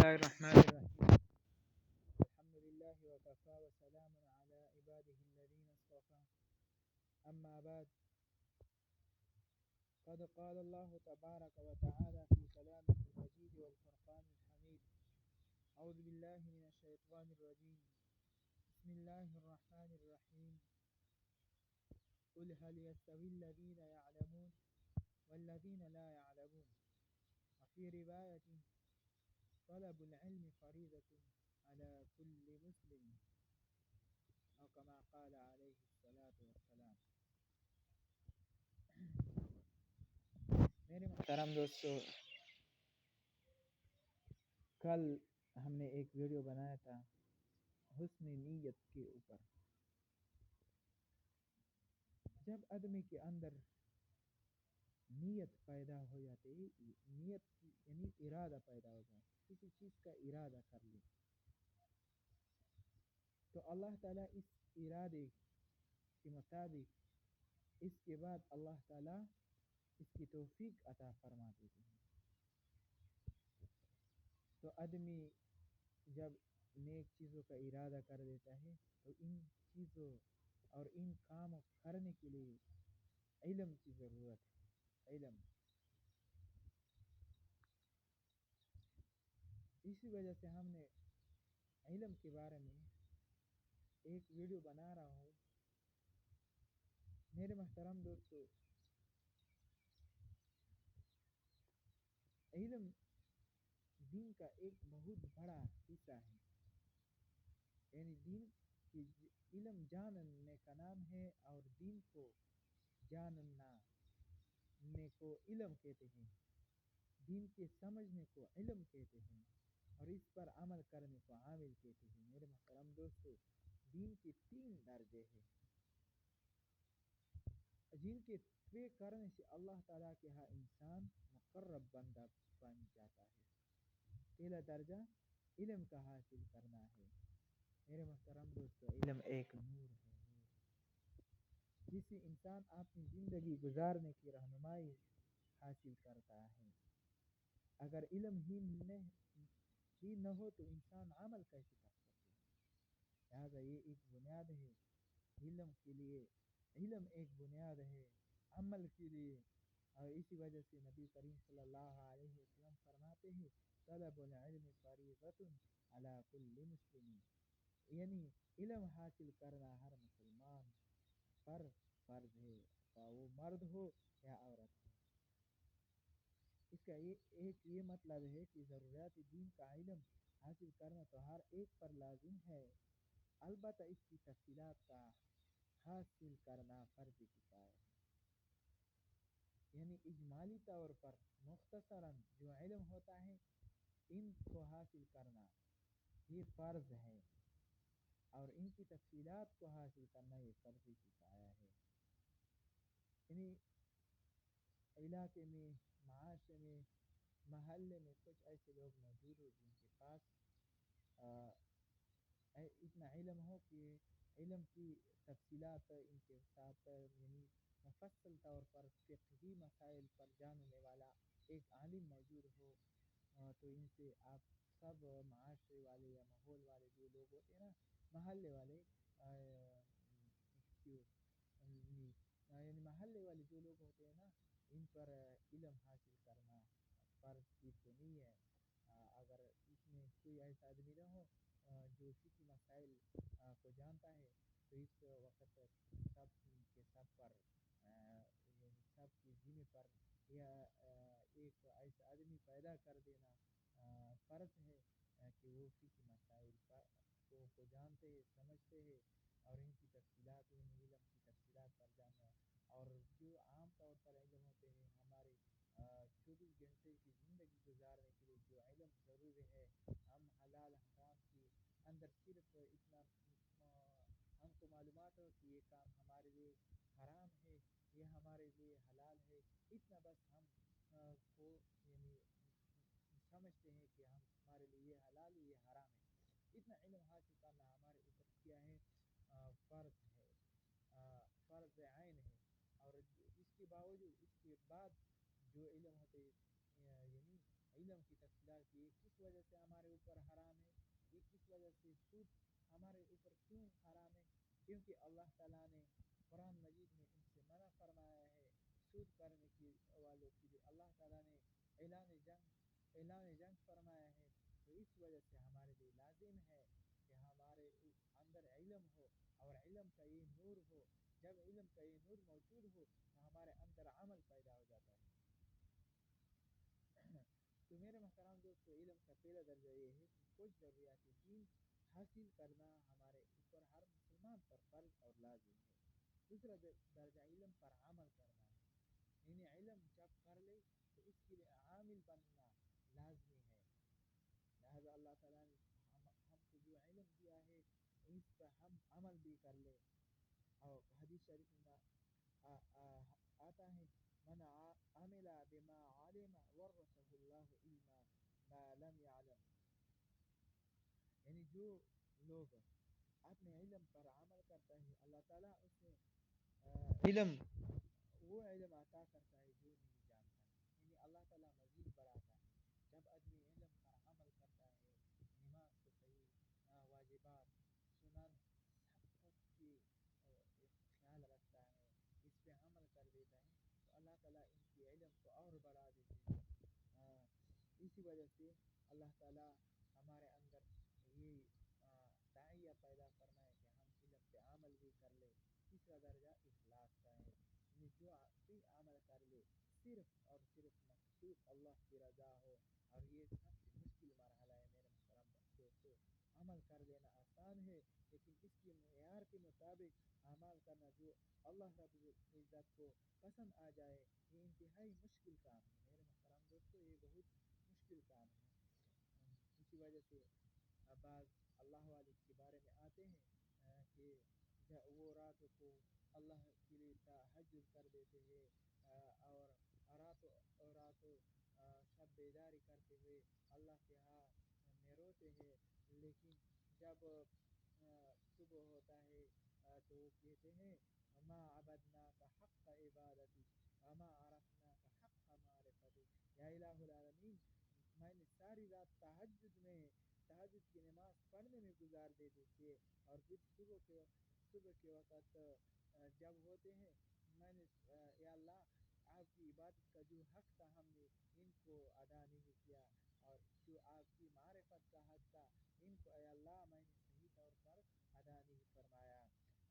الله الرحمن الرحيم. الحمد لله وكفى وسلام على عباده الذين اصطفى. أما بعد، قد قال الله تبارك وتعالى في كلامه المجيد والفرقان الحميد: أعوذ بالله من الشيطان الرجيم. بسم الله الرحمن الرحيم. قل هل يستوي الذين يعلمون والذين لا يعلمون. وفي رواية: طلب العلم فريضة على كل مسلم، أو كما قال عليه الصلاة والسلام. میرے محترم دوستو، کل ہم نے ایک ویڈیو بنایا تھا حسن نیت کے اوپر. جب آدمی کے اندر نیت پیدا ہو جاتی ہے، نیت یعنی ارادہ پیدا ہو جائے، کسی چیز کا ارادہ کر لے، تو اللہ تعالیٰ اس ارادے کے مطابق اس کے بعد اللہ تعالیٰ اس کی توفیق عطا فرما دیتے ہیں. تو آدمی جب نیک چیزوں کا ارادہ کر دیتا ہے تو ان چیزوں اور ان کاموں کرنے کے لیے علم کی ضرورت ہے. علم، اسی وجہ سے ہم نے علم کے بارے میں ایک ویڈیو بنا رہا ہوں. میرے محترم دوستو، علم دین کا ایک بہت بڑا حصہ ہے. یعنی دین کی علم جاننے کا نام ہے، اور دین کو جاننے کو علم کہتے ہیں، دین کے سمجھنے کو علم کہتے ہیں، اور اس پر عمل کرنے کو عامل کہتے ہیں. میرے محترم دوستو، دین کے 3 درجے ہیں جن کے طے کرنے سے اللہ تعالیٰ کے ہاں انسان مقرب بندہ بن جاتا ہے. پہلا درجہ علم کا حاصل کرنا ہے. میرے محترم دوستو، علم ایک نور ہے، جس سے انسان اپنی زندگی گزارنے کی رہنمائی حاصل کرتا ہے. اگر علم ہی نہ ہو تو انسان عمل کیسے کر سکے؟ لہٰذا یہ ایک بنیاد ہے علم کے لیے. علم ایک بنیاد ہے عمل کے لیے، اور اسی وجہ سے نبی کریم صلی اللہ علیہ وسلم فرماتے ہیں: طلب العلم فریضۃ علی کل مسلم. یعنی علم حاصل کرنا ہر مسلمان پر فرض ہے، خواہ وہ مرد ہو یا عورت ہو. اس کا یہ مطلب ہے کہ ضروریات دین کا علم حاصل کرنا تو ہر ایک پر لازم ہے، البتہ اس کی تفصیلات کا حاصل کرنا فرض کفایہ ہے. یعنی اجمالی طور پر مختصراً جو علم ہوتا ہے ان کو حاصل کرنا یہ فرض ہے، اور ان کی تفصیلات کو حاصل کرنا یہ فرض کفایہ ہے. یعنی علاقے میں، معاشرے میں، محلے میں کچھ ایسے لوگ موجود ہو جن کے پاس اتنا علم ہو کہ علم کی تفصیلات ان کے ساتھ یعنی مفصل طور پر فقہی مسائل پر جاننے والا ایک عالم موجود ہو، تو ان سے آپ سب معاشرے والے یا ماحول والے جو لوگ ہوتے ہیں نا، محلے والے، یعنی محلے والے جو لوگ ہوتے ہیں نا، ان پر علم حاصل کرنا فرض کی تو نہیں ہے. اگر اس میں کوئی ایسا آدمی نہ ہو جو فقہی مسائل کو جانتا ہے تو اس وقت سب کے سب پر یعنی سب کی ذمہ پر یا ایک ایسا آدمی پیدا کر دینا فرض ہے کہ وہ فقہی مسائل کو جانتے ہیں، سمجھتے ہیں، اور ان کی تفصیلات، ان علم کی تفصیلات پر جاننا. اور جو عام طور پر علم ہوتے ہیں، ہمارے 24 گھنٹے کی زندگی گزارنے کے لیے جو علم ضروری ہے، ہم حلال حرام کی اندر صرف اتنا ہم کو معلومات ہو کہ یہ کام ہمارے لیے حرام ہے، یہ ہمارے لیے حلال ہے، اتنا بس ہم کو یعنی سمجھتے ہیں کہ ہمارے لیے یہ حلال ہے، یہ حرام ہے. اتنا علم حاصل کرنا ہمارے اوپر کیا ہے؟ فرض ہے، فرض عین ہے. اور اس کے باوجود اس کے بعد جو علم ہوتے یعنی علم کی تفصیلات کی کس وجہ سے ہمارے اوپر حرام ہے، یہ کس وجہ سے سود ہمارے اوپر کیوں حرام ہے، کیونکہ اللہ تعالیٰ نے قرآن مجید میں ان سے منع فرمایا ہے سود کرنے کی والوں کے لیے اللہ تعالیٰ نے اعلان جنگ فرمایا ہے۔ تو اس وجہ سے ہمارے لیے لازم ہے کہ ہمارے اندر علم ہو اور علم کا یہ نور ہو۔ جب علم کا یہ نور موجود ہو تو ہمارے اندر عمل پیدا ہو جاتا ہے۔ تو میرے محترم دوستو، علم کا پہلا درجہ یہ ہے کہ کچھ ضروریات دین حاصل کرنا ہمارے اوپر ہر مسلمان پر فرض اور لازم ہے۔ دوسرا درجہ علم پر عمل کرنا ہے، یعنی علم جب کر لے تو اس کے لیے عامل بننا لازمی ہے۔ لہذا اللہ تعالیٰ نے ہم کو جو علم دیا ہے اس پر ہم عمل بھی کر لیں۔ اور حدیث شریف میں آتا ہے من عمل بما علم ورثه اللہ علما ما لم يعلم، یعنی جو لوگ اپنے علم پر عمل کرتا ہے اللہ تعالیٰ اسے علم وہ علم عطا کرتا ہے جو نہیں جانتا ہے، یعنی اللہ تعالیٰ مزید بڑھاتا ہے جب آدمی علم پر عمل کرتا ہے، نماز کو صحیح واجبات سنن سب کچھ کی خیال رکھتا ہے، اس پہ عمل کر دیتا ہے تو اللہ تعالیٰ ان کی علم کو اور بڑھا دیتے ہیں۔ اسی وجہ سے اللہ تعالیٰ ہمارے اندر یہ داعیہ پیدا فرمائے کہ ہم علم پہ عمل بھی کر لیں۔ تیسرا درجہ اخلاص کا ہے، یعنی جو کوئی عمل کر لے صرف اور صرف مقصود اللہ کی رضا ہو، اور یہ سب سے مشکل مرحلہ ہے میرے محترم دوستو۔ عمل کر لینا آسان ہے لیکن اس کے معیار کے مطابق عمل کرنا جو اللہ رب العزت کو پسند آ جائے یہ انتہائی مشکل کام ہے میرے محترم دوستو، یہ بہت مشکل کام ہے۔ اسی وجہ سے بعض اللہ والے کے بارے میں آتے ہیں کہ وہ راتوں کو اللہ کے لیے تہجد کر دیتے ہیں اور راتوں شب بیداری کرتے ہوئے اللہ کے ہاں میں روتے ہیں، لیکن جب صبح ہوتا ہے تو وہ کہتے ہیں ما عبدناک حق عبادتی وما عرفناک حق معرفتی، یا الہ العالمین میں نے ساری رات تہجد کی نماز پڑھنے میں گزار دیتے تھے، اور پھر صبح کے وقت جب ہوتے ہیں میں نے یا اللہ آپ کی عبادت کا جو حق تھا ہم نے ان کو ادا نہیں کیا، اور جو آپ کی معرفت کا حق تھا ان کو اے اللہ میں نے صحیح طور پر ادا نہیں فرمایا۔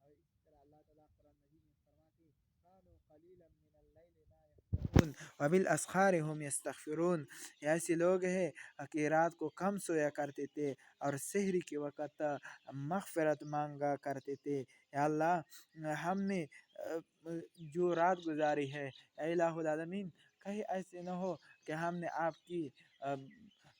اور اسی طرح اللہ تعالیٰ قرآن مجید میں فرماتے کانوا قلیلا من اللیل ما یہجعون وبالاسحار هم یستغفرون، ایسے لوگ ہیں کہ رات کو کم سویا کرتے تھے اور سحری کے وقت مغفرت مانگا کرتے تھے۔ یا اللہ ہم نے جو رات گزاری ہے اے الہ العالمین کہیں ایسے نہ ہو کہ ہم نے آپ کی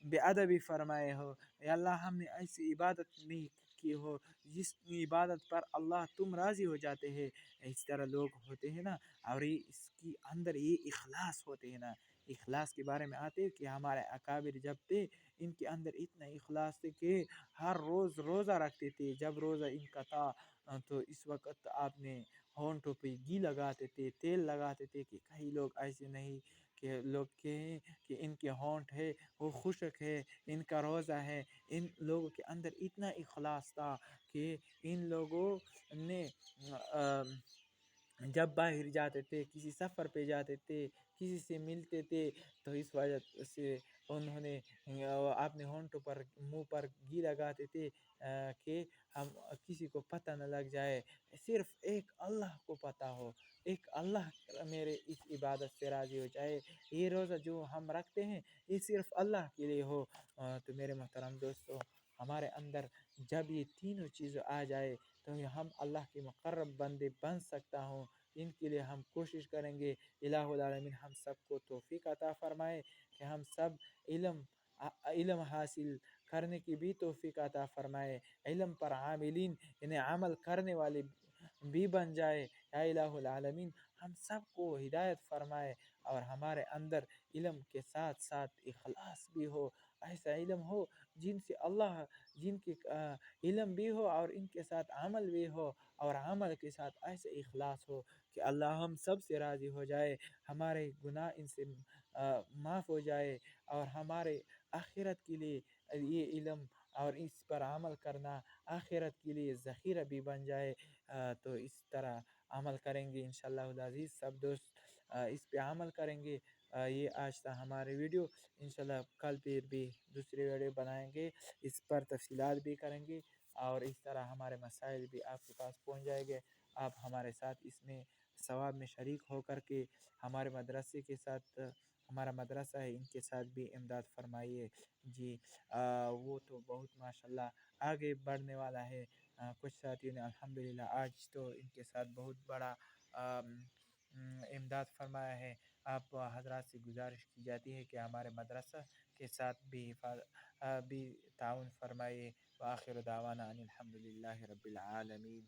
بے ادبی فرمائے ہو، یا اللہ ہم نے ایسی عبادت نہیں کی ہو جس عبادت پر اللہ تم راضی ہو جاتے ہیں۔ اس طرح لوگ ہوتے ہیں نا، اور اس کی اندر یہ اخلاص ہوتے ہیں نا، اخلاص کے بارے میں آتے کہ ہمارے اکابر جب تھے ان کے اندر اتنا اخلاص تھے کہ ہر روز روزہ رکھتے تھے، جب روزہ ان کا تھا تو اس وقت آپ نے ہونٹوں پہ گھی لگاتے تھے، تیل لگاتے تھے کہ کئی لوگ ایسے نہیں کہ لوگ کہیں کہ ان کے ہونٹ ہے وہ خشک ہے ان کا روزہ ہے۔ ان لوگوں کے اندر اتنا اخلاص تھا کہ ان لوگوں نے جب باہر جاتے تھے، کسی سفر پہ جاتے تھے، کسی سے ملتے تھے تو اس وجہ سے انہوں نے اپنے ہونٹوں پر منہ پر گھی لگاتے تھے کہ ہم کسی کو پتہ نہ لگ جائے، صرف ایک اللہ کو پتہ ہو، ایک اللہ میرے اس عبادت سے راضی ہو جائے، یہ روزہ جو ہم رکھتے ہیں یہ صرف اللہ کے لیے ہو۔ تو میرے محترم دوستو، ہمارے اندر جب یہ تینوں چیزیں آ جائے تو ہم اللہ کے مقرب بندے بن سکتا ہوں۔ ان کے لیے ہم کوشش کریں گے، الہ العالمین ہم سب کو توفیق عطا فرمائے کہ ہم سب علم حاصل کرنے کی بھی توفیق عطا فرمائے، علم پر عاملین یعنی عمل کرنے والے بھی بن جائے۔ یا الہ العالمین ہم سب کو ہدایت فرمائے اور ہمارے اندر علم کے ساتھ ساتھ اخلاص بھی ہو، ایسا علم ہو جن کے علم بھی ہو اور ان کے ساتھ عمل بھی ہو، اور عمل کے ساتھ ایسے اخلاص ہو کہ اللہ ہم سب سے راضی ہو جائے، ہمارے گناہ ان سے معاف ہو جائے، اور ہمارے آخرت کے لیے یہ علم اور اس پر عمل کرنا آخرت کے لیے ذخیرہ بھی بن جائے۔ تو اس طرح عمل کریں گے انشاءاللہ العزیز سب دوست، اس پہ عمل کریں گے۔ یہ آج تھا ہمارے ویڈیو، انشاءاللہ کل پھر بھی دوسری ویڈیو بنائیں گے، اس پر تفصیلات بھی کریں گے، اور اس طرح ہمارے مسائل بھی آپ کے پاس پہنچ جائیں گے۔ آپ ہمارے ساتھ اس میں ثواب میں شریک ہو کر کے ہمارے مدرسے کے ساتھ، ہمارا مدرسہ ہے ان کے ساتھ بھی امداد فرمائیے جی۔ وہ تو بہت ماشاءاللہ آگے بڑھنے والا ہے۔ کچھ ساتھیوں نے الحمدللہ آج تو ان کے ساتھ بہت بڑا امداد فرمایا ہے۔ آپ حضرات سے گزارش کی جاتی ہے کہ ہمارے مدرسہ کے ساتھ بھی تعاون فرمائیے۔ وآخر دعوانا ان الحمدللہ رب العالمین۔